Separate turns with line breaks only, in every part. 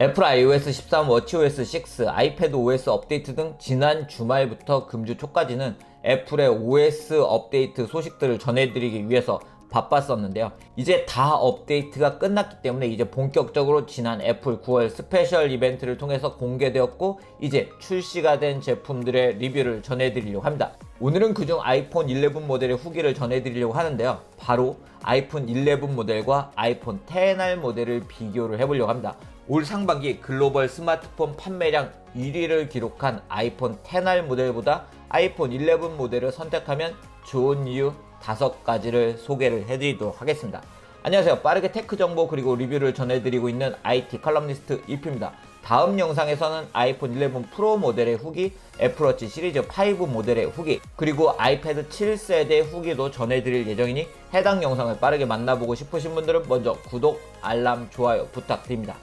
애플 iOS 13, 워치OS 6, 아이패드 OS 업데이트 등 지난 주말부터 금주 초까지는 애플의 OS 업데이트 소식들을 전해드리기 위해서 바빴었는데요. 이제 다 업데이트가 끝났기 때문에 이제 본격적으로 지난 애플 9월 스페셜 이벤트를 통해서 공개되었고 이제 출시가 된 제품들의 리뷰를 전해드리려고 합니다. 오늘은 그중 아이폰 11 모델의 후기를 전해드리려고 하는데요. 바로 아이폰 11 모델과 아이폰 XR 모델을 비교를 해보려고 합니다. 올 상반기 글로벌 스마트폰 판매량 1위를 기록한 아이폰 XR 모델보다 아이폰 11 모델을 선택하면 좋은 이유 5가지를 소개를 해드리도록 하겠습니다. 안녕하세요. 빠르게 테크 정보 그리고 리뷰를 전해드리고 있는 IT 칼럼니스트 이프입니다. 다음 영상에서는 아이폰 11 프로 모델의 후기, 애플워치 시리즈 5 모델의 후기, 그리고 아이패드 7세대 후기도 전해드릴 예정이니 해당 영상을 빠르게 만나보고 싶으신 분들은 먼저 구독, 알람, 좋아요 부탁드립니다.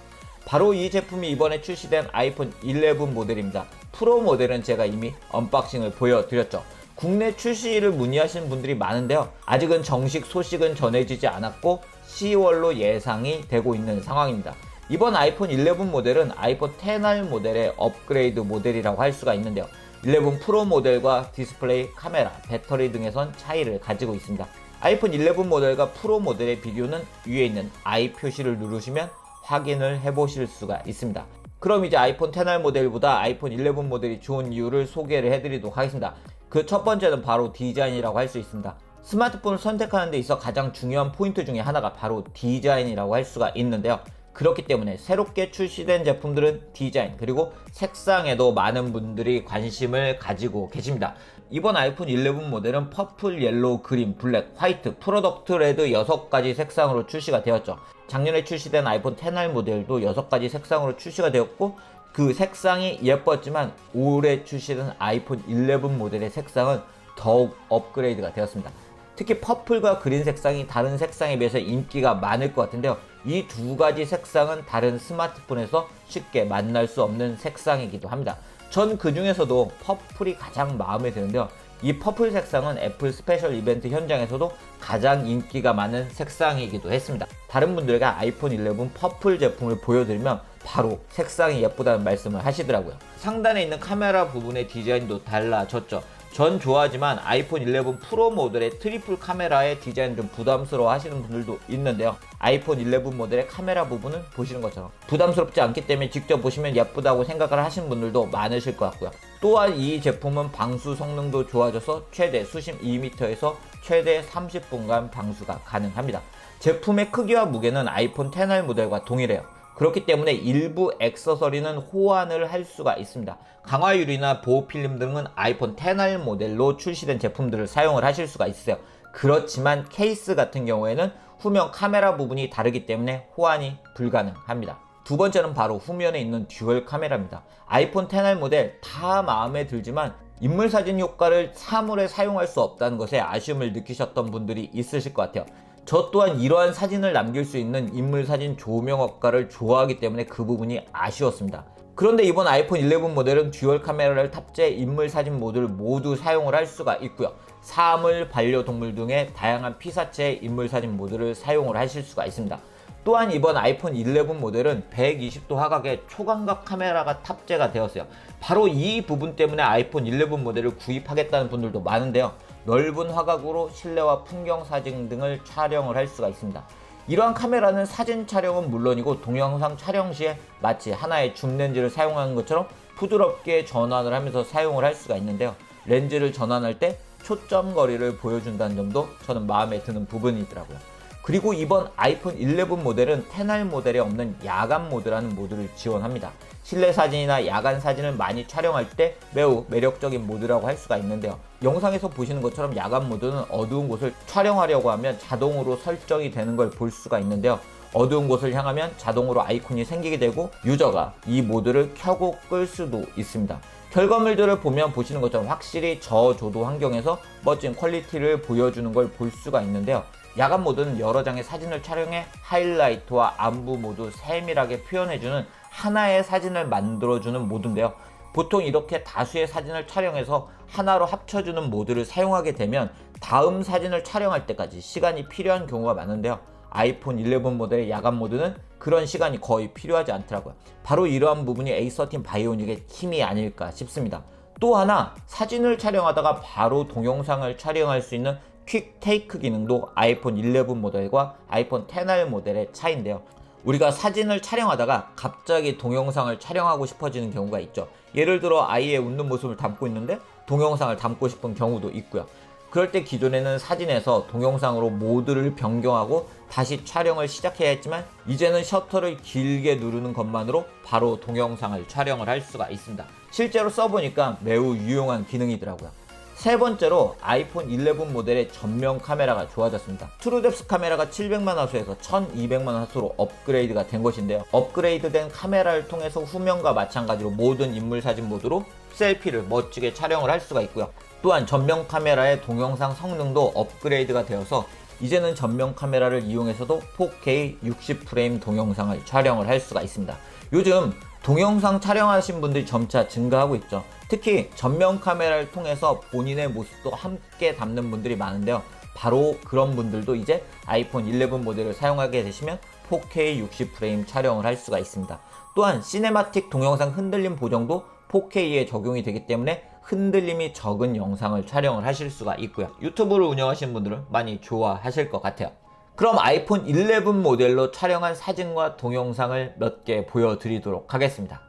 바로 이 제품이 이번에 출시된 아이폰 11 모델입니다. 프로 모델은 제가 이미 언박싱을 보여드렸죠. 국내 출시를 문의하시는 분들이 많은데요. 아직은 정식 소식은 전해지지 않았고 10월로 예상이 되고 있는 상황입니다. 이번 아이폰 11 모델은 아이폰 XR 모델의 업그레이드 모델이라고 할 수가 있는데요. 11 프로 모델과 디스플레이, 카메라, 배터리 등에선 차이를 가지고 있습니다. 아이폰 11 모델과 프로 모델의 비교는 위에 있는 I 표시를 누르시면 확인을 해보실 수가 있습니다. 그럼 이제 아이폰 XR 모델보다 아이폰 11 모델이 좋은 이유를 소개를 해드리도록 하겠습니다. 그 첫 번째는 바로 디자인이라고 할 수 있습니다. 스마트폰을 선택하는 데 있어 가장 중요한 포인트 중에 하나가 바로 디자인이라고 할 수가 있는데요. 그렇기 때문에 새롭게 출시된 제품들은 디자인 그리고 색상에도 많은 분들이 관심을 가지고 계십니다. 이번 아이폰 11 모델은 퍼플, 옐로우, 그린, 블랙, 화이트, 프로덕트 레드 6가지 색상으로 출시가 되었죠. 작년에 출시된 아이폰 XR 모델도 6가지 색상으로 출시가 되었고 그 색상이 예뻤지만 올해 출시된 아이폰 11 모델의 색상은 더욱 업그레이드가 되었습니다. 특히 퍼플과 그린 색상이 다른 색상에 비해서 인기가 많을 것 같은데요. 이 두 가지 색상은 다른 스마트폰에서 쉽게 만날 수 없는 색상이기도 합니다. 전 그 중에서도 퍼플이 가장 마음에 드는데요. 이 퍼플 색상은 애플 스페셜 이벤트 현장에서도 가장 인기가 많은 색상이기도 했습니다. 다른 분들에게 아이폰 11 퍼플 제품을 보여드리면 바로 색상이 예쁘다는 말씀을 하시더라고요. 상단에 있는 카메라 부분의 디자인도 달라졌죠. 전 좋아하지만 아이폰 11 프로 모델의 트리플 카메라의 디자인 좀 부담스러워 하시는 분들도 있는데요. 아이폰 11 모델의 카메라 부분은 보시는 것처럼 부담스럽지 않기 때문에 직접 보시면 예쁘다고 생각을 하시는 분들도 많으실 것 같고요. 또한 이 제품은 방수 성능도 좋아져서 최대 수심 2m에서 최대 30분간 방수가 가능합니다. 제품의 크기와 무게는 아이폰 XR 모델과 동일해요. 그렇기 때문에 일부 액세서리는 호환을 할 수가 있습니다. 강화유리나 보호필름 등은 아이폰 XR 모델로 출시된 제품들을 사용을 하실 수가 있어요. 그렇지만 케이스 같은 경우에는 후면 카메라 부분이 다르기 때문에 호환이 불가능합니다. 두 번째는 바로 후면에 있는 듀얼 카메라입니다. 아이폰 XR 모델 다 마음에 들지만 인물 사진 효과를 사물에 사용할 수 없다는 것에 아쉬움을 느끼셨던 분들이 있으실 것 같아요. 저 또한 이러한 사진을 남길 수 있는 인물사진 조명 효과를 좋아하기 때문에 그 부분이 아쉬웠습니다. 그런데 이번 아이폰 11 모델은 듀얼 카메라를 탑재해 인물사진 모드를 모두 사용을 할 수가 있고요. 사물, 반려동물 등의 다양한 피사체의 인물사진 모드를 사용을 하실 수가 있습니다. 또한 이번 아이폰 11 모델은 120도 화각의 초광각 카메라가 탑재가 되었어요. 바로 이 부분 때문에 아이폰 11 모델을 구입하겠다는 분들도 많은데요. 넓은 화각으로 실내와 풍경 사진 등을 촬영을 할 수가 있습니다. 이러한 카메라는 사진 촬영은 물론이고 동영상 촬영 시에 마치 하나의 줌 렌즈를 사용하는 것처럼 부드럽게 전환을 하면서 사용을 할 수가 있는데요. 렌즈를 전환할 때 초점 거리를 보여준다는 점도 저는 마음에 드는 부분이더라고요. 그리고 이번 아이폰 11 모델은 XR 모델에 없는 야간 모드라는 모드를 지원합니다. 실내 사진이나 야간 사진을 많이 촬영할 때 매우 매력적인 모드라고 할 수가 있는데요. 영상에서 보시는 것처럼 야간 모드는 어두운 곳을 촬영하려고 하면 자동으로 설정이 되는 걸 볼 수가 있는데요. 어두운 곳을 향하면 자동으로 아이콘이 생기게 되고 유저가 이 모드를 켜고 끌 수도 있습니다. 결과물들을 보면 보시는 것처럼 확실히 저조도 환경에서 멋진 퀄리티를 보여주는 걸 볼 수가 있는데요. 야간 모드는 여러 장의 사진을 촬영해 하이라이트와 안부 모두 세밀하게 표현해주는 하나의 사진을 만들어주는 모드인데요. 보통 이렇게 다수의 사진을 촬영해서 하나로 합쳐주는 모드를 사용하게 되면 다음 사진을 촬영할 때까지 시간이 필요한 경우가 많은데요. 아이폰 11 모델의 야간 모드는 그런 시간이 거의 필요하지 않더라고요. 바로 이러한 부분이 A13 바이오닉의 힘이 아닐까 싶습니다. 또 하나, 사진을 촬영하다가 바로 동영상을 촬영할 수 있는 퀵 테이크 기능도 아이폰 11 모델과 아이폰 XR 모델의 차이인데요. 우리가 사진을 촬영하다가 갑자기 동영상을 촬영하고 싶어지는 경우가 있죠. 예를 들어 아이의 웃는 모습을 담고 있는데 동영상을 담고 싶은 경우도 있고요. 그럴 때 기존에는 사진에서 동영상으로 모드를 변경하고 다시 촬영을 시작해야 했지만 이제는 셔터를 길게 누르는 것만으로 바로 동영상을 촬영을 할 수가 있습니다. 실제로 써보니까 매우 유용한 기능이더라고요. 세 번째로 아이폰 11 모델의 전면 카메라가 좋아졌습니다. 트루뎁스 카메라가 700만 화소에서 1200만 화소로 업그레이드가 된 것인데요. 업그레이드된 카메라를 통해서 후면과 마찬가지로 모든 인물 사진 모드로 셀피를 멋지게 촬영을 할 수가 있고요. 또한 전면 카메라의 동영상 성능도 업그레이드가 되어서 이제는 전면 카메라를 이용해서도 4K 60프레임 동영상을 촬영을 할 수가 있습니다. 요즘 동영상 촬영하신 분들이 점차 증가하고 있죠. 특히 전면 카메라를 통해서 본인의 모습도 함께 담는 분들이 많은데요. 바로 그런 분들도 이제 아이폰 11 모델을 사용하게 되시면 4K 60프레임 촬영을 할 수가 있습니다. 또한 시네마틱 동영상 흔들림 보정도 4K에 적용이 되기 때문에 흔들림이 적은 영상을 촬영을 하실 수가 있고요. 유튜브를 운영하시는 분들은 많이 좋아하실 것 같아요. 그럼 아이폰 11 모델로 촬영한 사진과 동영상을 몇 개 보여드리도록 하겠습니다.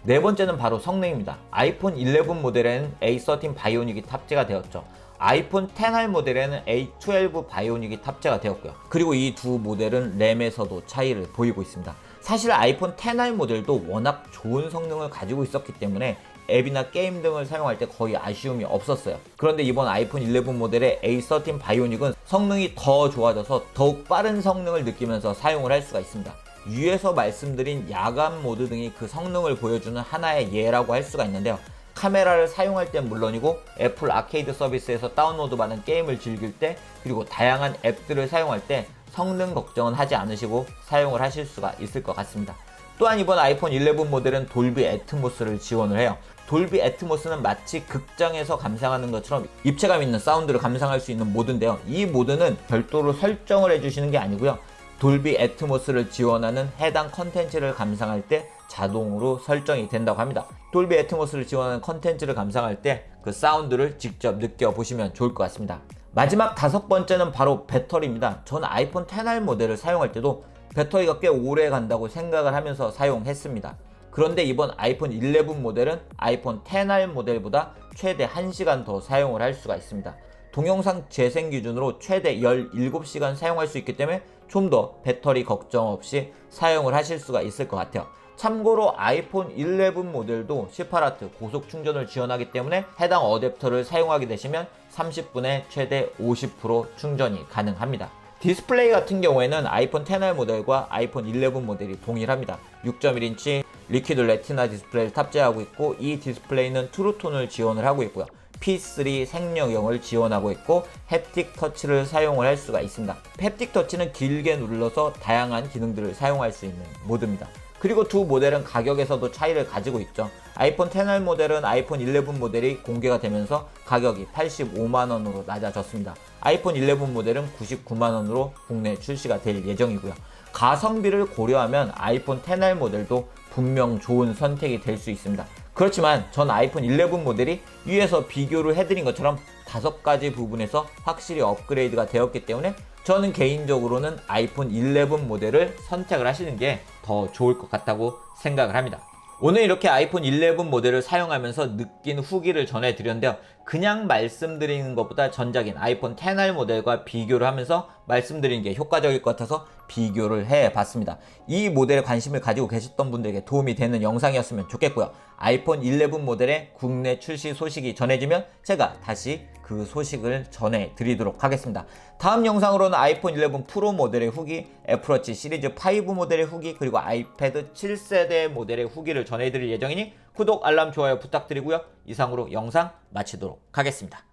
네 번째는 바로 성능입니다. 아이폰 11 모델에는 A13 바이오닉이 탑재가 되었죠. 아이폰 XR 모델에는 A12 바이오닉이 탑재가 되었고요. 그리고 이 두 모델은 램에서도 차이를 보이고 있습니다. 사실 아이폰 XR 모델도 워낙 좋은 성능을 가지고 있었기 때문에 앱이나 게임 등을 사용할 때 거의 아쉬움이 없었어요. 그런데 이번 아이폰 11 모델의 A13 바이오닉은 성능이 더 좋아져서 더욱 빠른 성능을 느끼면서 사용을 할 수가 있습니다. 위에서 말씀드린 야간 모드 등이 그 성능을 보여주는 하나의 예라고 할 수가 있는데요. 카메라를 사용할 땐 물론이고 애플 아케이드 서비스에서 다운로드 받은 게임을 즐길 때 그리고 다양한 앱들을 사용할 때 성능 걱정은 하지 않으시고 사용을 하실 수가 있을 것 같습니다. 또한 이번 아이폰 11 모델은 돌비 애트모스를 지원을 해요. 돌비 애트모스는 마치 극장에서 감상하는 것처럼 입체감 있는 사운드를 감상할 수 있는 모드인데요. 이 모드는 별도로 설정을 해주시는 게 아니고요. 돌비 애트모스를 지원하는 해당 컨텐츠를 감상할 때 자동으로 설정이 된다고 합니다. 돌비 애트모스를 지원하는 컨텐츠를 감상할 때 그 사운드를 직접 느껴보시면 좋을 것 같습니다. 마지막 다섯 번째는 바로 배터리입니다. 전 아이폰 XR 모델을 사용할 때도 배터리가 꽤 오래 간다고 생각을 하면서 사용했습니다. 그런데 이번 아이폰 11 모델은 아이폰 XR 모델보다 최대 1시간 더 사용을 할 수가 있습니다. 동영상 재생 기준으로 최대 17시간 사용할 수 있기 때문에 좀 더 배터리 걱정 없이 사용을 하실 수가 있을 것 같아요. 참고로 아이폰 11 모델도 18W 고속 충전을 지원하기 때문에 해당 어댑터를 사용하게 되시면 30분에 최대 50% 충전이 가능합니다. 디스플레이 같은 경우에는 아이폰 XR 모델과 아이폰 11 모델이 동일합니다. 6.1인치 리퀴드 레티나 디스플레이를 탑재하고 있고 이 디스플레이는 트루톤을 지원을 하고 있고요. P3 생명형을 지원하고 있고 햅틱 터치를 사용을 할 수가 있습니다. 햅틱 터치는 길게 눌러서 다양한 기능들을 사용할 수 있는 모드입니다. 그리고 두 모델은 가격에서도 차이를 가지고 있죠. 아이폰 XR 모델은 아이폰 11 모델이 공개가 되면서 가격이 85만원으로 낮아졌습니다. 아이폰 11 모델은 99만원으로 국내 출시가 될 예정이고요. 가성비를 고려하면 아이폰 XR 모델도 분명 좋은 선택이 될 수 있습니다. 그렇지만 전 아이폰 11 모델이 위에서 비교를 해드린 것처럼 5가지 부분에서 확실히 업그레이드가 되었기 때문에 저는 개인적으로는 아이폰 11 모델을 선택을 하시는 게 더 좋을 것 같다고 생각을 합니다. 오늘 이렇게 아이폰 11 모델을 사용하면서 느낀 후기를 전해드렸는데요. 그냥 말씀드리는 것보다 전작인 아이폰 XR 모델과 비교를 하면서 말씀드리는 게 효과적일 것 같아서 비교를 해봤습니다. 이 모델에 관심을 가지고 계셨던 분들에게 도움이 되는 영상이었으면 좋겠고요. 아이폰 11 모델의 국내 출시 소식이 전해지면 제가 다시 그 소식을 전해드리도록 하겠습니다. 다음 영상으로는 아이폰 11 프로 모델의 후기, 애플워치 시리즈 5 모델의 후기, 그리고 아이패드 7세대 모델의 후기를 전해드릴 예정이니 구독, 알람, 좋아요 부탁드리고요. 이상으로 영상 마치도록 하겠습니다.